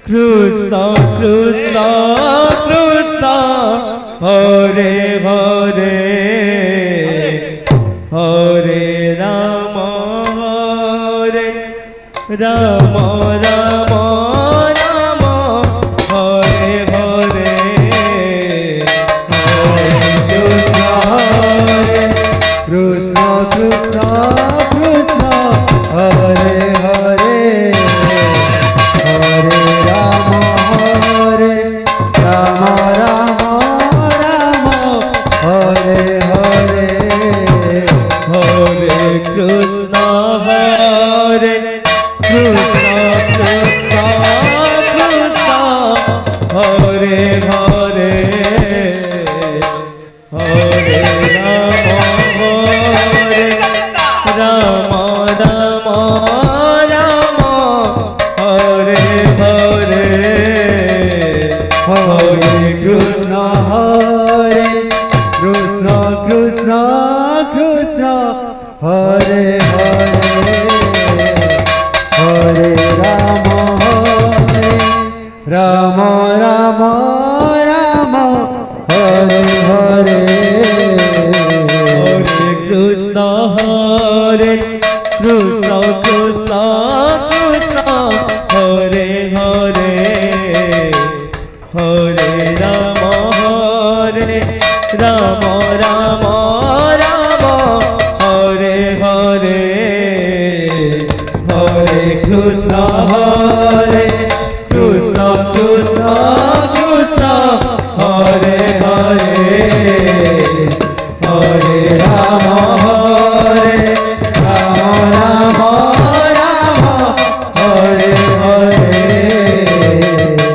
Krishna Krishna Krishna Hare Hare Hare Rama Hare Rama Rama Rama Hare Hare Krishna Krishna Krishna Hare Hare Hare Rama Hare Rama Rama Rama Hare Hare Hare Krishna Hare Krishna Krishna Krishna Hare Hare Hare Rama Hare Rama Rama Rama Hare Hare Hare Krishna Hare Krishna Krishna Krishna Hare Hare Hare Rama Hare Rama Rama Rama Hare Hare Hare Krishna Hare Krishna Krishna Krishna Hare Hare Hare Rama Hare Rama Rama Rama Hare Hare Hare Krishna Hare Krishna Krishna Krishna Hare Hare Hare Rama Hare Rama Rama Rama Hare Hare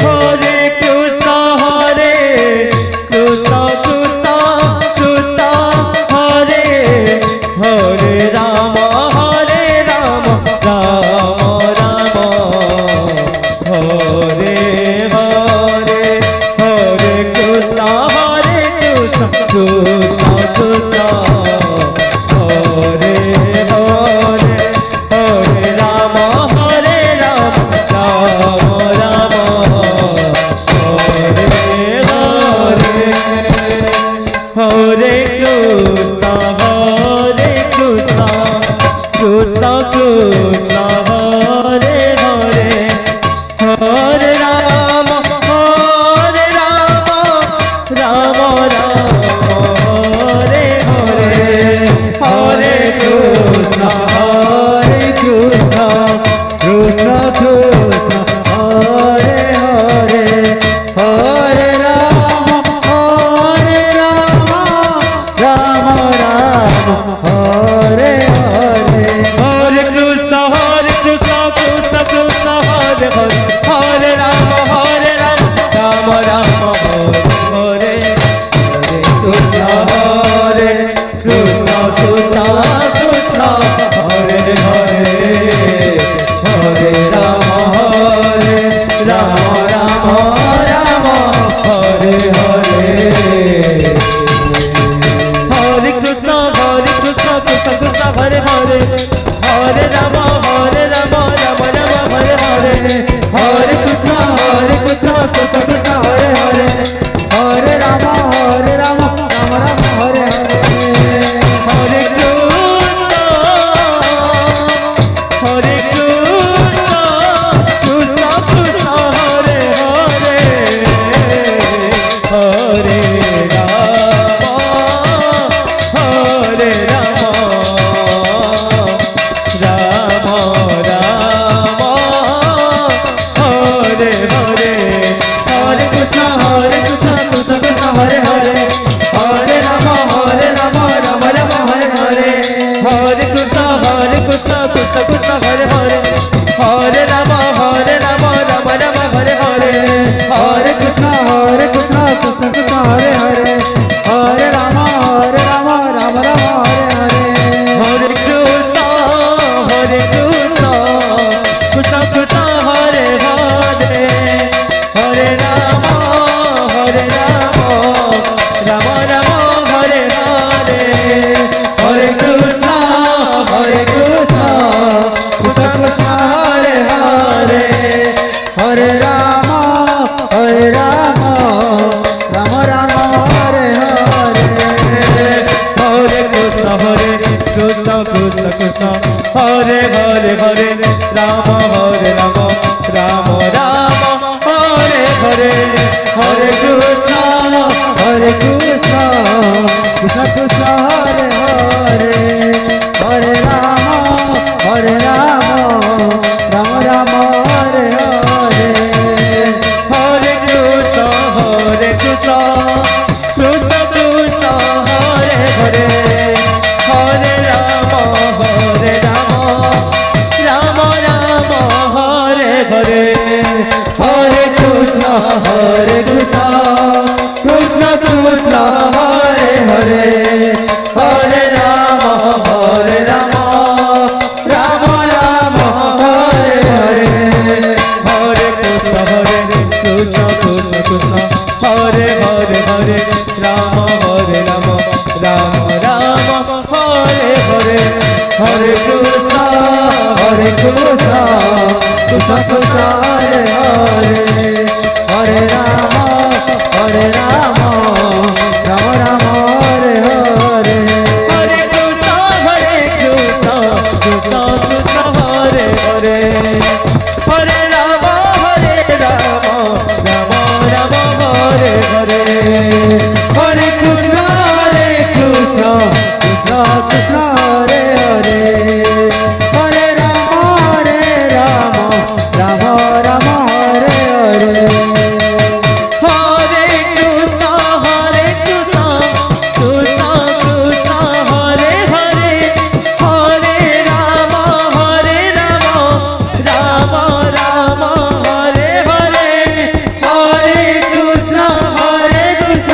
Hare Krishna Hare Krishna Krishna Krishna Hare Hare Rama Hare Rama Rama Rama Hare Hare Hare Krishna Hare Krishna Krishna Krishna Hare Hare Hare Rama Hare Rama Rama Rama Hare Hare Hare Krishna Krishna Krishna Hare Hare Hare Rama Rama Rama Hare Hare Hare Krishna Krishna Krishna Krishna Hare Hare Hare Rama Rama Krishna Hare Hare Hare Ram হরে রাম রাম রাম হরে হরে হরে কৃষ্ণ হরে কৃষ্ণ কৃষ্ণ কৃষ্ণ হরে হরে হরে রাম রাম রাম হরে হরে হরে কৃষ্ণ কৃষ্ণ কৃষ্ণ হরে হরে হরে রাম রাম রাম হরে হরে হরে কৃষ্ণ কৃষ্ণ কৃষ্ণ কৃষ্ণ হরে হরে হরে রাম রাম রাম হরে হরে হরে কৃষ্ণ কৃষ্ণ কৃষ্ণ হরে হরে হরে রাম রাম রাম হরে হরে হরে কৃষ্ণ কৃষ্ণ কৃষ্ণ কৃষ্ণ হরে হরে হরে রাম রাম রাম হরে হরে হরে কৃষ্ণ কৃষ্ণ কৃষ্ণ হরে হরে হরে রাম রাম রাম হরে হরে হরে কৃষ্ণ কৃষ্ণ কৃষ্ণ কৃষ্ণ হরে হরে হরে রাম রাম রাম হরে হরে হরে কৃষ্ণ কৃষ্ণ কৃষ্ণ হরে হরে হরে রাম রাম রাম হরে হরে হরে কৃষ্ণ কৃষ্ণ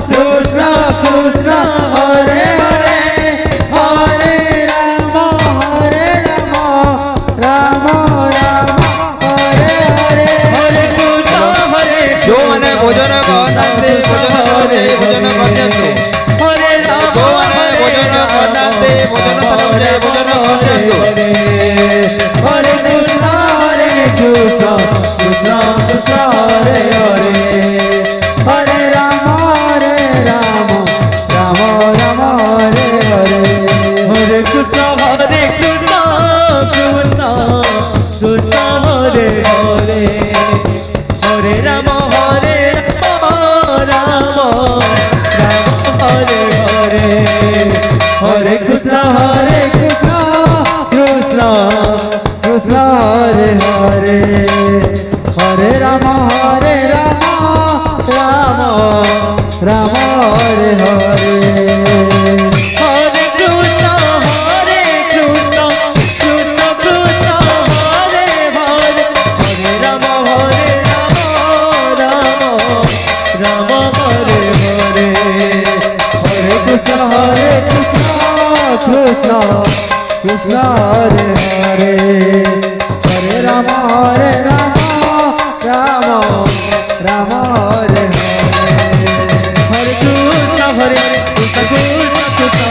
কৃষ্ণ কৃষ্ণ হরে হরে হরে রাম রাম রাম হরে হরে হরে কৃষ্ণ হরে ଯୋଉମାନେ ଭୋଜନ କରନ୍ତି ଭୋଜନ ସ୍ଥାନରେ ଭୋଜନ କରନ୍ତୁ ହରେ ରାମ ଯୋଉମାନେ ଭୋଜନ କରନ୍ତି ଭୋଜନ ସ୍ଥାନରେ ଭୋଜନ କରନ୍ତୁ ହରେ କୃଷ୍ଣ କୃଷ୍ଣ କୃଷ୍ଣ କୃଷ୍ଣ ହରେ ହରେ ହରେ ରାମ ରାମ ରାମ ହରେ ହରେ হরে কৃষ্ণ কৃষ্ণ কৃষ্ণ কৃষ্ণ হরে হরে হরে রাম রাম হরে হরে হরে কৃষ্ণ কৃষ্ণ কৃষ্ণ কৃষ্ণ হরে হরে হরে রাম রাম রাম হরে হরে হরে কৃষ্ণ কৃষ্ণ কৃষ্ণ কৃষ্ণ হরে হরে হরে রাম রাম রাম হরে হরে হরে কৃষ্ণ কৃষ্ণ কৃষ্ণ হরে হরে হরে রাম রাম রাম হরে হরে কৃষ্ণ কৃষ্ণ কৃষ্ণ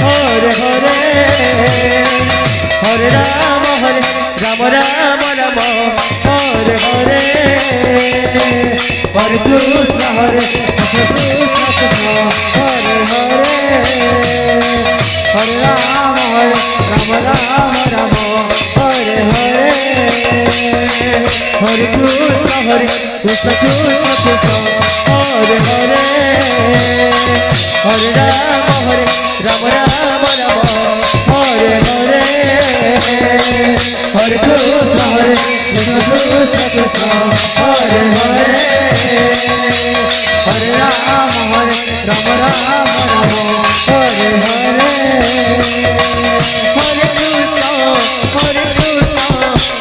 হরে হরে হরে রাম রাম রাম হরে হরে হরে কৃষ্ণ কৃষ্ণ কৃষ্ণ হরে হরে হরে রাম রাম রাম হরে হরে হরে কৃষ্ণ কৃষ্ণ কৃষ্ণ হরে হরে হরে রাম রাম রাম হরে হরে হরে কৃষ্ণ কৃষ্ণ কৃষ্ণ হরে হরে হরে রাম রাম রাম হরে হরে হরে কৃষ্ণ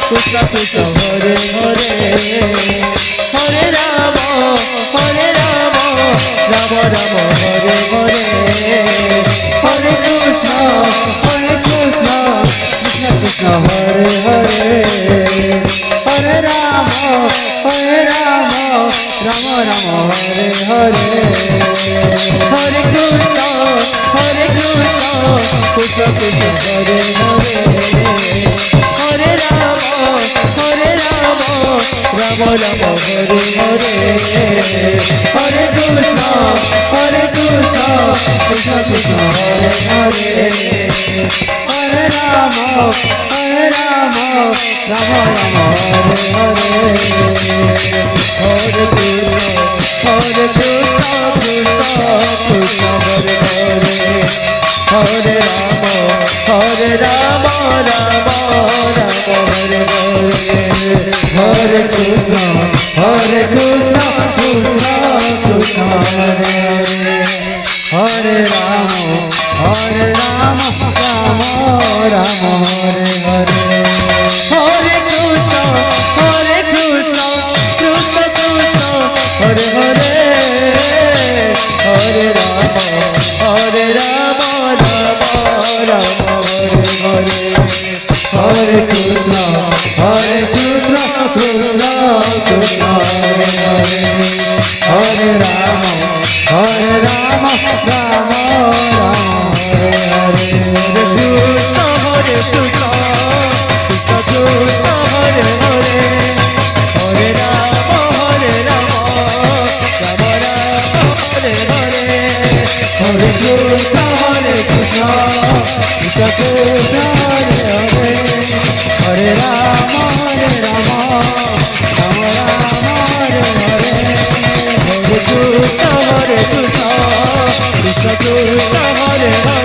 কৃষ্ণ কৃষ্ণ হরে হরে হরে রাম রাম রাম হরে হরে হরে কৃষ্ণ কৃষ্ণ কৃষ্ণ হরে হরে হরে রাম রাম রাম হরে হরে হরে কৃষ্ণ কৃষ্ণ কৃষ্ণ হরে হরে হরে রাম রাম রাম হরে হরে হরে কৃষ্ণ কৃষ্ণ কৃষ্ণ হরে হরে হরে হরে রাম রাম রাম হরে হরে হরে কৃষ্ণ কৃষ্ণ কৃষ্ণ হরে হরে হরে রাম রাম রাম হরে হরে হরে কৃষ্ণ কৃষ্ণ কৃষ্ণ হরে হরে হরে রাম রাম রাম হরে হরে হরে কৃষ্ণ কৃষ্ণ কৃষ্ণ হরে হরে হরে রাম রাম রাম হরে হরে হরে কৃষ্ণ কৃষ্ণ কৃষ্ণ হরে হরে হরে রাম রাম রাম হরে হরে কৃষ্ণ হরে কৃষ্ণ কৃষ্ণ হরে হরে হরে রাম রাম রাম হরে হরে হরে কৃষ্ণ কৃষ্ণ কৃষ্ণ হরে হরে হরে রাম রাম হরে হরে হরে কৃষ্ণ কৃষ্ণ কৃষ্ণ হরে হরে